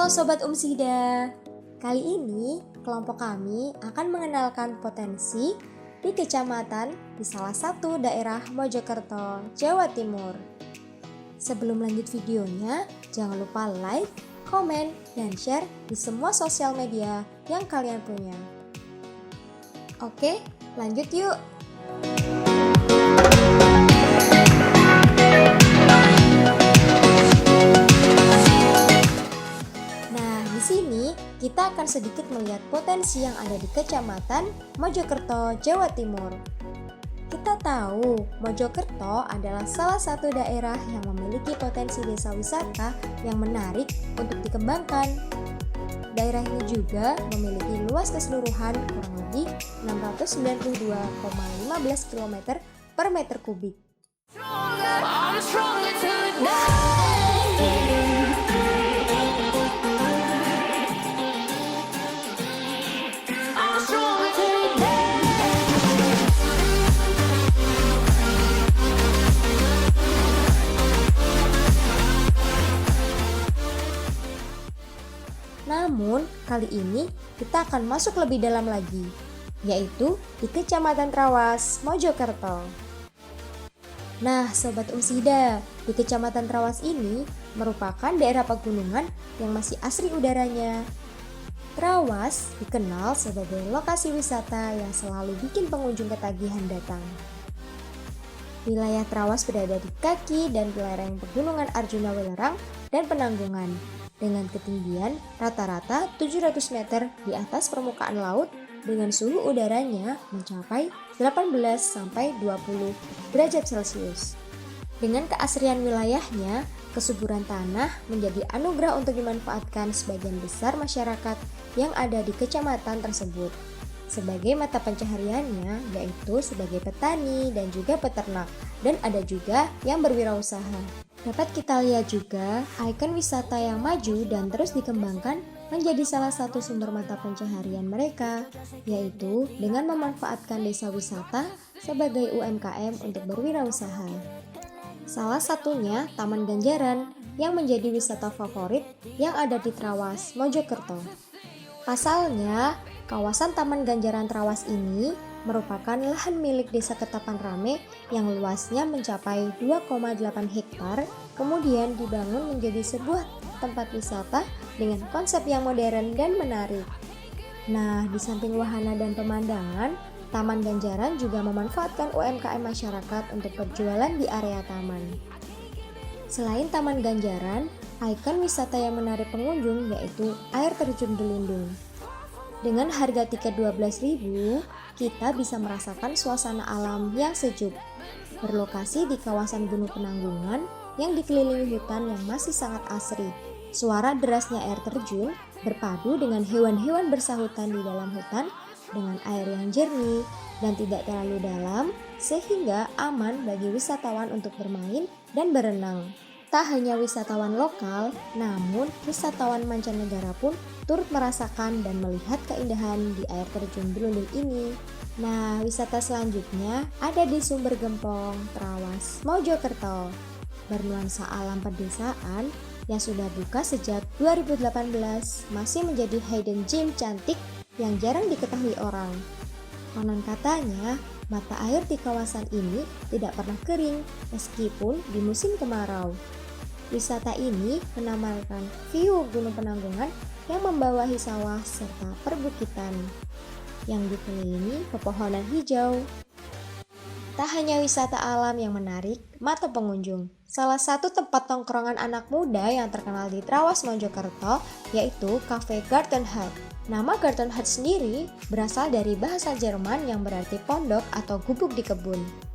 Sobat Umsida, kali ini kelompok kami akan mengenalkan potensi di kecamatan di salah satu daerah Mojokerto, Jawa Timur. Sebelum lanjut videonya, jangan lupa like, komen, dan share di semua sosial media yang kalian punya. Oke, lanjut yuk! Di sini kita akan sedikit melihat potensi yang ada di Kecamatan Mojokerto, Jawa Timur. Kita tahu Mojokerto adalah salah satu daerah yang memiliki potensi desa wisata yang menarik untuk dikembangkan. Daerah ini juga memiliki luas keseluruhan kurang lebih 692,15 km per meter kubik. Namun, kali ini kita akan masuk lebih dalam lagi, yaitu di Kecamatan Trawas, Mojokerto. Nah, Sobat Umsida, di Kecamatan Trawas ini merupakan daerah pegunungan yang masih asri udaranya. Trawas dikenal sebagai lokasi wisata yang selalu bikin pengunjung ketagihan datang. Wilayah Trawas berada di kaki dan lereng pegunungan Arjuna Welerang dan Penanggungan, dengan ketinggian rata-rata 700 meter di atas permukaan laut dengan suhu udaranya mencapai 18-20 derajat Celcius. Dengan keasrian wilayahnya, kesuburan tanah menjadi anugerah untuk dimanfaatkan sebagian besar masyarakat yang ada di kecamatan tersebut. Sebagai mata pencahariannya yaitu sebagai petani dan juga peternak, dan ada juga yang berwirausaha. Dapat kita lihat juga ikon wisata yang maju dan terus dikembangkan menjadi salah satu sumber mata pencaharian mereka, yaitu dengan memanfaatkan desa wisata sebagai UMKM untuk berwirausaha. Salah satunya Taman Ganjaran yang menjadi wisata favorit yang ada di Trawas, Mojokerto. Pasalnya, kawasan Taman Ganjaran Trawas ini merupakan lahan milik Desa Ketapang Rame yang luasnya mencapai 2,8 hektar, kemudian dibangun menjadi sebuah tempat wisata dengan konsep yang modern dan menarik. Nah, di samping wahana dan pemandangan, Taman Ganjaran juga memanfaatkan UMKM masyarakat untuk berjualan di area taman. Selain Taman Ganjaran, ikon wisata yang menarik pengunjung yaitu air terjun Delundung. Dengan harga tiket 12.000, kita bisa merasakan suasana alam yang sejuk. Berlokasi di kawasan Gunung Penanggungan yang dikelilingi hutan yang masih sangat asri. Suara derasnya air terjun berpadu dengan hewan-hewan bersahutan di dalam hutan dengan air yang jernih dan tidak terlalu dalam sehingga aman bagi wisatawan untuk bermain dan berenang. Tak hanya wisatawan lokal, namun wisatawan mancanegara pun turut merasakan dan melihat keindahan di air terjun Delundung ini. Nah, wisata selanjutnya ada di Sumber Gempong, Trawas, Mojokerto. Bernuansa alam pedesaan yang sudah buka sejak 2018, masih menjadi hidden gem cantik yang jarang diketahui orang. Konon katanya, mata air di kawasan ini tidak pernah kering meskipun di musim kemarau. Wisata ini menampilkan view Gunung Penanggungan yang membawahi sawah serta perbukitan yang dikelilingi pepohonan hijau. Tak hanya wisata alam yang menarik mata pengunjung, salah satu tempat tongkrongan anak muda yang terkenal di Trawas Mojokerto yaitu Cafe Garten Hut. Nama Garten Hut sendiri berasal dari bahasa Jerman yang berarti pondok atau gubuk di kebun.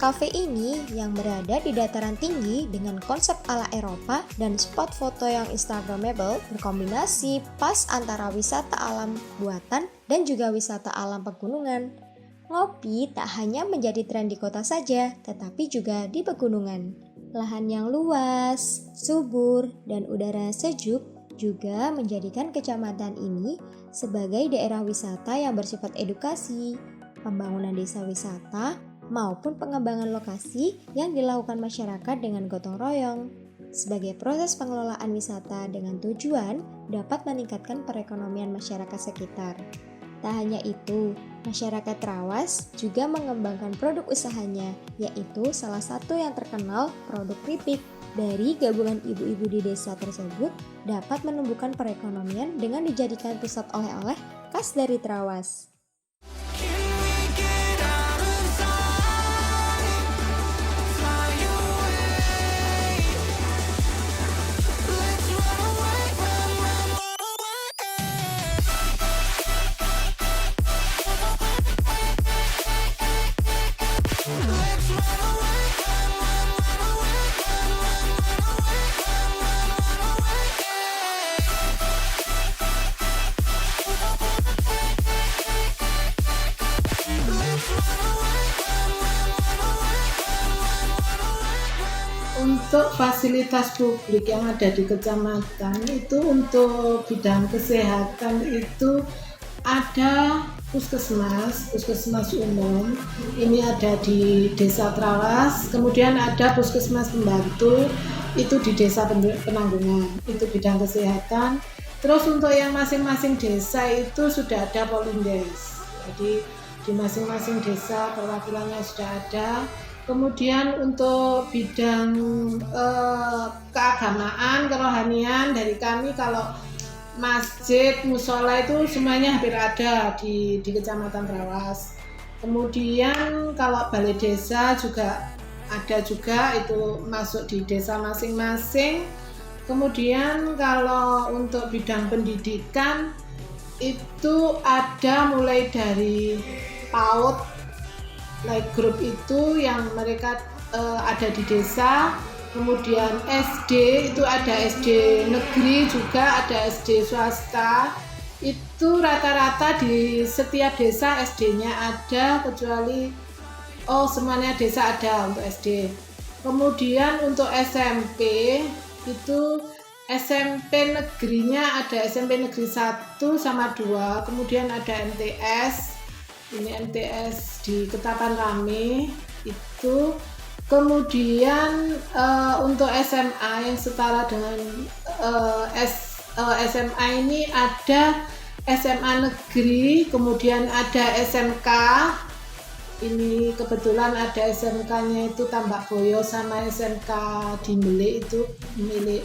Kafe ini yang berada di dataran tinggi dengan konsep ala Eropa dan spot foto yang instagramable berkombinasi pas antara wisata alam buatan dan juga wisata alam pegunungan. Ngopi tak hanya menjadi tren di kota saja, tetapi juga di pegunungan. Lahan yang luas, subur, dan udara sejuk juga menjadikan kecamatan ini sebagai daerah wisata yang bersifat edukasi, pembangunan desa wisata, maupun pengembangan lokasi yang dilakukan masyarakat dengan gotong royong. sebagai proses pengelolaan wisata dengan tujuan dapat meningkatkan perekonomian masyarakat sekitar. Tak hanya itu, masyarakat Trawas juga mengembangkan produk usahanya, yaitu salah satu yang terkenal produk keripik. Dari gabungan ibu-ibu di desa tersebut dapat menumbuhkan perekonomian dengan dijadikan pusat oleh-oleh khas dari Trawas. Untuk fasilitas publik yang ada di kecamatan itu untuk bidang kesehatan itu ada puskesmas umum, ini ada di Desa Trawas, kemudian ada puskesmas pembantu, itu di Desa Penanggungan, itu bidang kesehatan. Terus untuk yang masing-masing desa itu sudah ada Polindes, jadi di masing-masing desa perwakilannya sudah ada. Kemudian untuk bidang keagamaan, kerohanian dari kami, kalau masjid, musola itu semuanya hampir ada di Kecamatan Trawas. Kemudian kalau balai desa juga ada juga, itu masuk di desa masing-masing. Kemudian kalau untuk bidang pendidikan itu ada mulai dari PAUD, playgroup itu yang mereka ada di desa, kemudian SD itu ada SD negeri juga, ada SD swasta, itu rata-rata di setiap desa SD-nya ada, kecuali semuanya desa ada untuk SD. Kemudian untuk SMP itu SMP negerinya ada SMP negeri 1 sama 2, kemudian ada MTS, ini MTS di Ketapang Rame itu. Kemudian untuk SMA yang setara dengan SMA ini ada SMA negeri, kemudian ada SMK. Ini kebetulan ada SMK-nya itu Tambak Boyo sama SMK di Melik, itu milik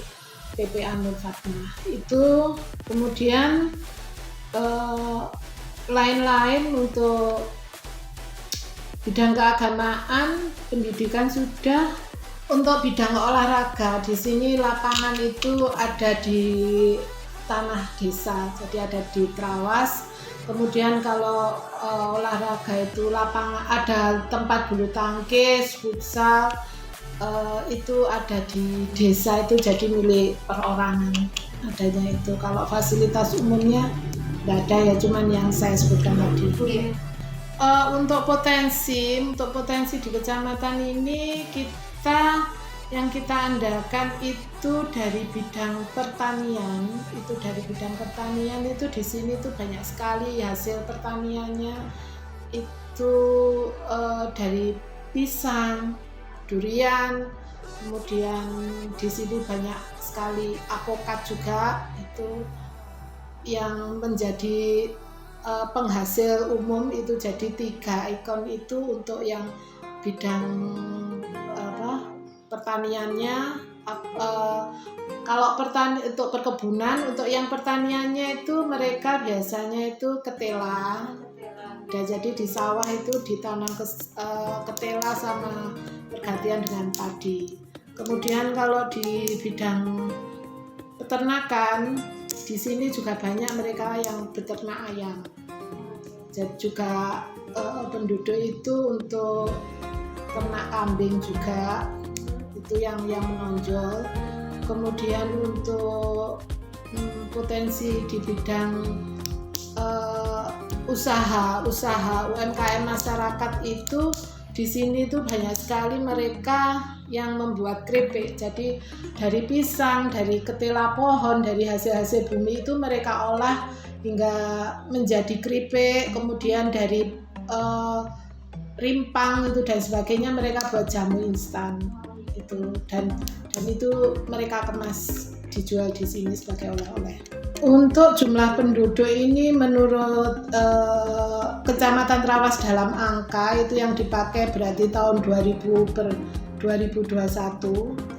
PPA Nur Fatmah. Itu kemudian lain-lain untuk bidang keagamaan, pendidikan sudah. Untuk bidang olahraga di sini lapangan itu ada di tanah desa, jadi ada di Trawas. Kemudian kalau olahraga itu lapangan, ada tempat bulu tangkis, futsal, itu ada di desa, itu jadi milik perorangan adanya itu. Kalau fasilitas umumnya nggak ada ya, cuman yang saya sebutkan tadi. Untuk potensi di kecamatan ini yang kita andalkan itu dari bidang pertanian. Itu di sini tuh banyak sekali hasil pertaniannya, itu dari pisang, durian, kemudian di sini banyak sekali apokat juga, itu yang menjadi penghasil umum. Itu jadi 3 ikon itu untuk yang bidang pertaniannya. Kalau untuk perkebunan, untuk yang pertaniannya itu mereka biasanya itu ketela. Jadi di sawah itu ditanam ketela sama pergantian dengan padi. Kemudian kalau di bidang peternakan, di sini juga banyak mereka yang beternak ayam. Jadi juga penduduk itu untuk ternak kambing juga, itu yang menonjol. Kemudian untuk potensi di bidang usaha UMKM masyarakat itu di sini tuh banyak sekali mereka yang membuat keripik. Jadi dari pisang, dari ketela pohon, dari hasil-hasil bumi itu mereka olah hingga menjadi keripik. Kemudian dari rimpang itu dan sebagainya mereka buat jamu instan. itu, dan itu mereka kemas dijual di sini sebagai oleh-oleh. Untuk jumlah penduduk ini menurut Kecamatan Trawas dalam angka itu yang dipakai berarti tahun 2000 per 2021.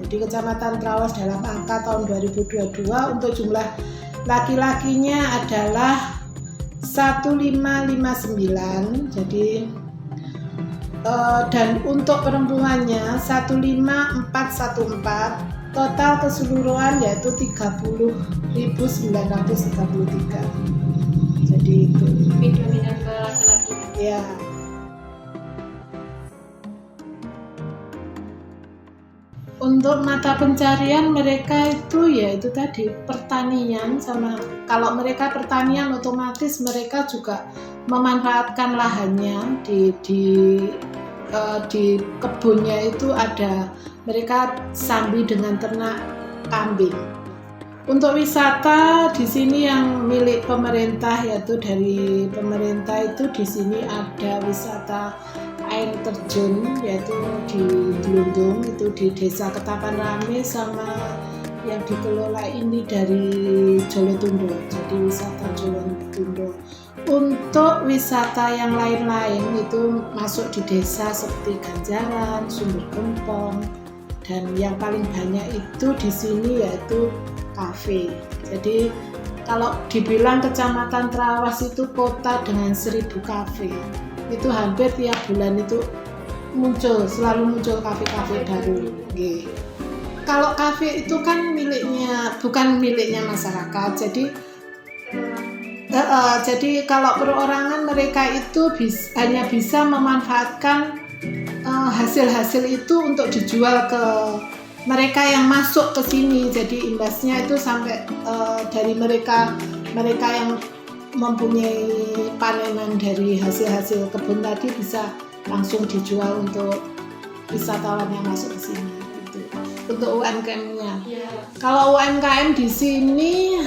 Jadi Kecamatan Trawas dalam angka tahun 2022 untuk jumlah laki-lakinya adalah 1559. Jadi dan untuk perempuannya 15414. Total keseluruhan yaitu 30.933. Jadi itu dominan ke laki-laki. ya. Untuk mata pencarian mereka itu ya itu tadi pertanian, sama kalau mereka pertanian otomatis mereka juga memanfaatkan lahannya di kebunnya itu ada, mereka sambil dengan ternak kambing. Untuk wisata di sini yang milik pemerintah, yaitu dari pemerintah itu di sini ada wisata air terjun yaitu di Dlundung itu di Desa Ketapan Rame, sama yang dikelola ini dari Jolotundo, jadi wisata Jolotundo. Untuk wisata yang lain-lain itu masuk di desa seperti Ganjaran, Sumber Gempong, dan yang paling banyak itu di sini yaitu kafe. Jadi kalau dibilang Kecamatan Trawas itu kota dengan 1000 kafe, itu hampir tiap bulan itu selalu muncul kafe-kafe baru. Kalau kafe itu kan bukan miliknya masyarakat, jadi kalau perorangan mereka itu hanya bisa memanfaatkan hasil-hasil itu untuk dijual ke mereka yang masuk ke sini. Jadi imbasnya itu sampai dari mereka yang mempunyai panenan dari hasil-hasil kebun tadi bisa langsung dijual untuk wisatawan yang masuk ke sini. Itu untuk UMKM-nya. Kalau UMKM di sini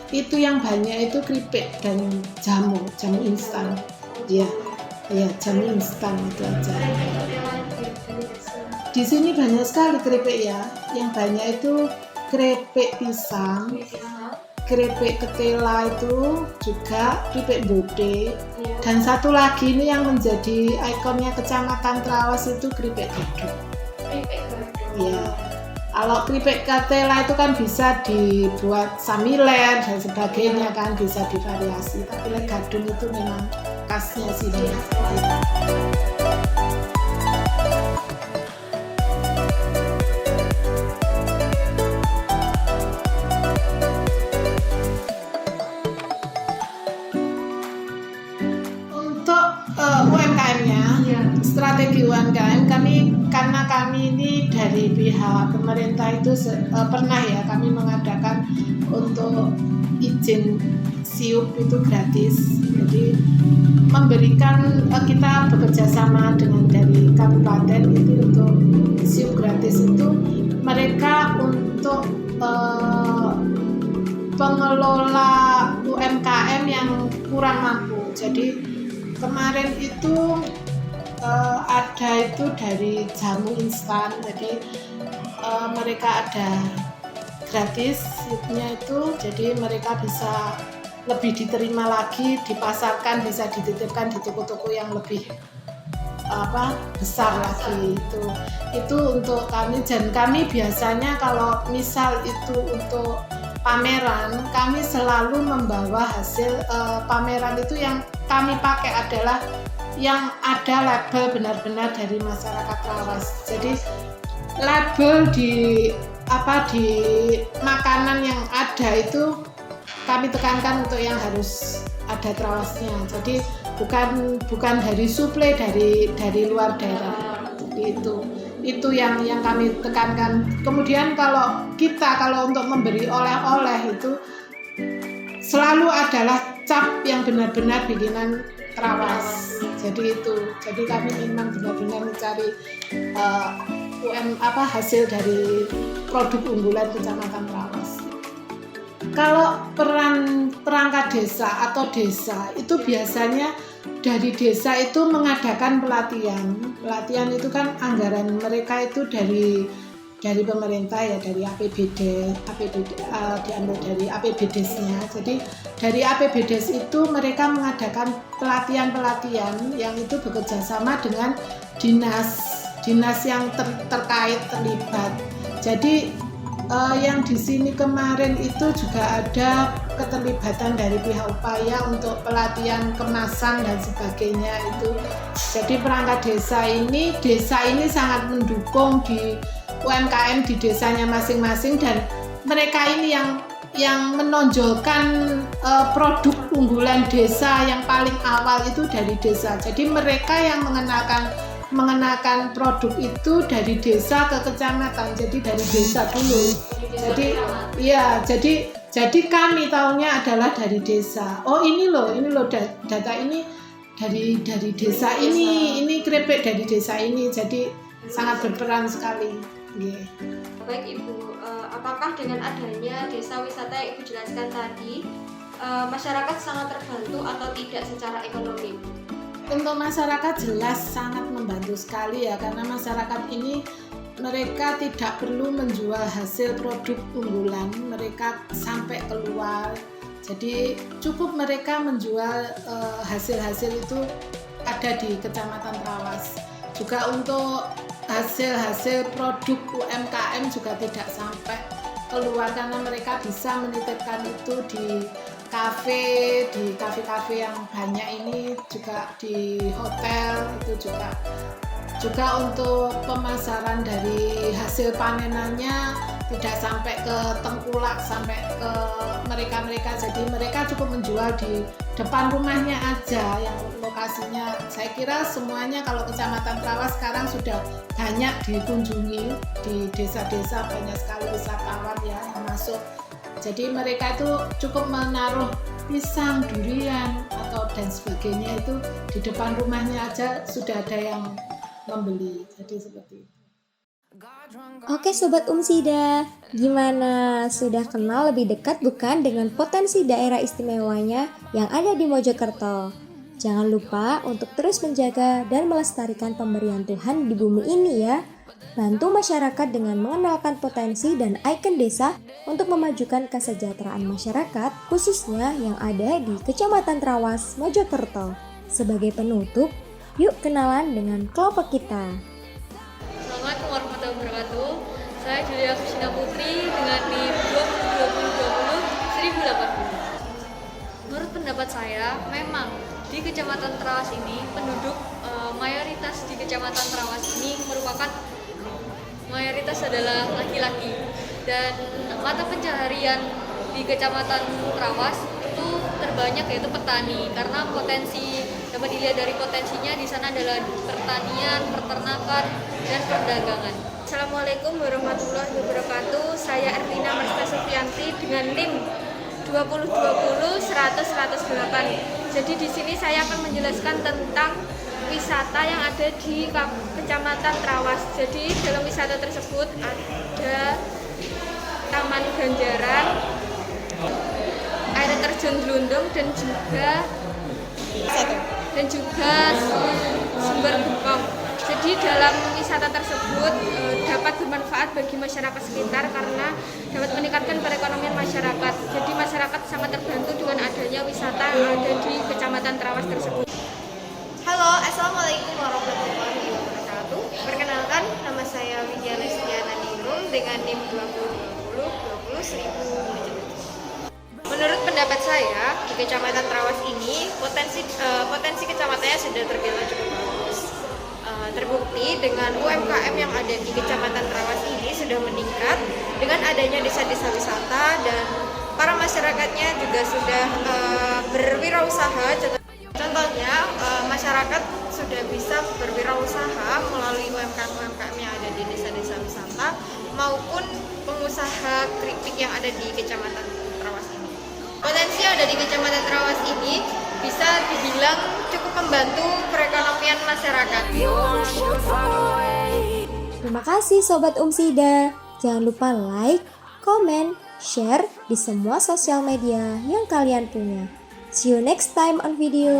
itu yang banyak itu keripik dan jamu instan. Iya, jamu instan itu aja. Di sini banyak sekali keripik ya. Yang banyak itu keripik pisang, keripik ketela itu juga keripik bode. Dan satu lagi ini yang menjadi ikonnya Kecamatan Trawas itu keripik gadung. Iya. Kalau keripik ketela itu kan bisa dibuat samilen dan sebagainya kan, bisa divariasi. Tapi gadung itu memang khasnya sini. Untuk UMKM-nya, strategi UMKM karena kami ini dari pihak pemerintah itu pernah ya kami mengadakan untuk izin SIUP itu gratis. Jadi memberikan, kita bekerja sama dengan dari kabupaten itu untuk SIUP gratis itu mereka untuk pengelola UMKM yang kurang mampu. Jadi kemarin itu ada itu dari jamu instan, jadi mereka ada gratis SIUP-nya itu, jadi mereka bisa lebih diterima lagi, dipasarkan, bisa dititipkan di toko-toko yang lebih besar lagi. Itu untuk kami, dan kami biasanya kalau misal itu untuk pameran, kami selalu membawa hasil pameran itu yang kami pakai adalah yang ada label benar-benar dari masyarakat Trawas. Jadi label di makanan yang ada itu kami tekankan untuk yang harus ada Trawasnya. Jadi bukan dari suplai dari luar daerah. Jadi itu yang kami tekankan. Kemudian kalau untuk memberi oleh-oleh itu selalu adalah cap yang benar-benar bikinan Trawas. Jadi kami memang benar-benar mencari hasil dari produk unggulan Kecamatan Trawas. Kalau perangkat desa atau desa itu biasanya dari desa itu mengadakan pelatihan. Pelatihan itu kan anggaran mereka itu dari dari pemerintah ya, dari diambil dari APBDes-nya. Jadi dari APBDes itu mereka mengadakan pelatihan-pelatihan yang itu bekerja sama dengan dinas yang terkait terlibat. Jadi yang di sini kemarin itu juga ada keterlibatan dari pihak upaya untuk pelatihan kemasan dan sebagainya itu. Jadi perangkat desa ini sangat mendukung di UMKM di desanya masing-masing, dan mereka ini yang menonjolkan produk unggulan desa yang paling awal itu dari desa. Jadi mereka yang mengenakan produk itu dari desa ke kecamatan, jadi dari desa dulu. Jadi kami tahunya adalah dari desa. Oh ini loh data ini dari desa ini keripik dari desa ini. Jadi sangat berperan sekali. Yeah. Baik Ibu, apakah dengan adanya desa wisata yang Ibu jelaskan tadi, masyarakat sangat terbantu atau tidak secara ekonomi? Untuk masyarakat jelas sangat membantu sekali ya, karena masyarakat ini mereka tidak perlu menjual hasil produk unggulan mereka sampai keluar. Jadi cukup mereka menjual hasil-hasil itu ada di Kecamatan Trawas. Juga untuk hasil-hasil produk UMKM juga tidak sampai keluar, karena mereka bisa menitipkan itu di kafe yang banyak ini, juga di hotel itu juga untuk pemasaran dari hasil panenannya tidak sampai ke tengkulak, sampai ke mereka. Jadi mereka cukup menjual di depan rumahnya aja yang lokasinya. Saya kira semuanya kalau Kecamatan Trawas sekarang sudah banyak dikunjungi, di desa-desa banyak sekali wisatawan ya yang masuk. Jadi mereka itu cukup menaruh pisang, durian atau dan sebagainya itu di depan rumahnya aja sudah ada yang membeli. Jadi seperti itu. Oke Sobat Umsida, gimana? Sudah kenal lebih dekat bukan dengan potensi daerah istimewanya yang ada di Mojokerto? Jangan lupa untuk terus menjaga dan melestarikan pemberian Tuhan di bumi ini ya. Bantu masyarakat dengan mengenalkan potensi dan ikon desa untuk memajukan kesejahteraan masyarakat, khususnya yang ada di Kecamatan Trawas, Mojokerto. Sebagai penutup, yuk kenalan dengan kelompok kita. Assalamualaikum warahmatullahi wabarakatuh. Saya Julia Kusina Putri dengan NIM 2020-1080. Menurut pendapat saya, memang di Kecamatan Trawas ini penduduk mayoritas di Kecamatan Trawas ini merupakan mayoritas adalah laki-laki, dan mata pencaharian di Kecamatan Trawas itu terbanyak yaitu petani, karena potensi dapat dilihat dari potensinya di sana adalah pertanian, peternakan, dan perdagangan. Assalamualaikum warahmatullahi wabarakatuh. Saya Ertina Marsta Sufianti dengan NIM 2020-100-108. Jadi di sini saya akan menjelaskan tentang wisata yang ada di Kecamatan Trawas. Jadi dalam wisata tersebut ada Taman Ganjaran, air terjun Glundung, dan juga sumber bengkong. Jadi dalam wisata tersebut dapat bermanfaat bagi masyarakat sekitar karena dapat meningkatkan perekonomian masyarakat. Jadi masyarakat sangat terbantu dengan adanya wisata yang ada di Kecamatan Trawas tersebut. Halo, Assalamualaikum warahmatullahi wabarakatuh. Perkenalkan, nama saya Widya Lestiana Ningrum dengan NIM 2020-1070. Menurut pendapat saya, di Kecamatan Trawas ini potensi kecamatannya sudah terbilang cukup bagus. Terbukti dengan UMKM yang ada di Kecamatan Trawas ini sudah meningkat dengan adanya desa-desa wisata, dan para masyarakatnya juga sudah berwirausaha. Contohnya, masyarakat sudah bisa berwirausaha melalui UMKM yang ada di desa-desa wisata maupun pengusaha keripik yang ada di Kecamatan Trawas ini. Potensi yang ada di Kecamatan Trawas ini bisa dibilang cukup membantu perekonomian masyarakat. Terima kasih Sobat Umsida. Jangan lupa like, komen, share di semua sosial media yang kalian punya. See you next time on video.